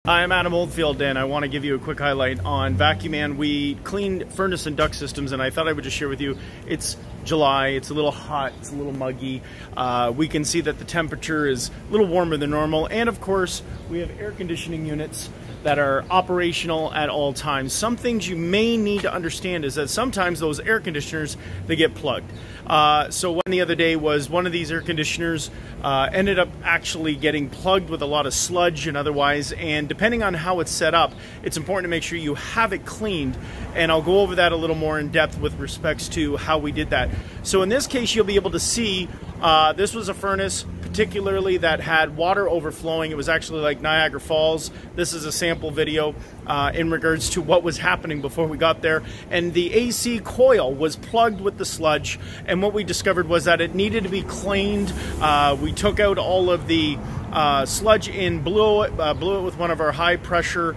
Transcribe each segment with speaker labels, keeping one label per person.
Speaker 1: Hi, I'm Adam Oldfield, and I want to give you a quick highlight on Vacu-Man. We cleaned furnace and duct systems, and I thought I would just share with you. It's July, it's a little hot, it's a little muggy. We can see that the temperature is a little warmer than normal, and of course, we have air conditioning units that are operational at all times. Some things you may need to understand is that sometimes those air conditioners, they get plugged. So one the other day was one of these air conditioners ended up actually getting plugged with a lot of sludge and otherwise, and depending on how it's set up, it's important to make sure you have it cleaned, and I'll go over that a little more in depth with respects to how we did that. So in this case, you'll be able to see this was a furnace particularly that had water overflowing. It was actually like Niagara Falls. This is a sample video in regards to what was happening before we got there. And the AC coil was plugged with the sludge, and what we discovered was that it needed to be cleaned. We took out all of the sludge and blew it with one of our high pressure,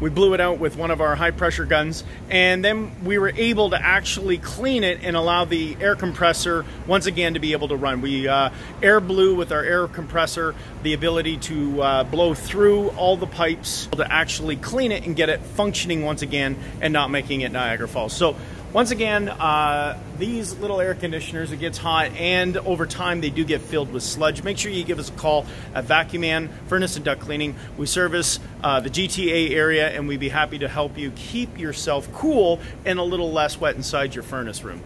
Speaker 1: we blew it out with one of our high pressure guns, and then we were able to actually clean it and allow the air compressor once again to be able to run. We air blew with our air compressor the ability to blow through all the pipes to actually clean it and get it functioning once again and not making it Niagara Falls. So once again, these little air conditioners, it gets hot, and over time they do get filled with sludge. Make sure you give us a call at Vacu-Man Furnace and Duct Cleaning. We service the GTA area, and we'd be happy to help you keep yourself cool and a little less wet inside your furnace room.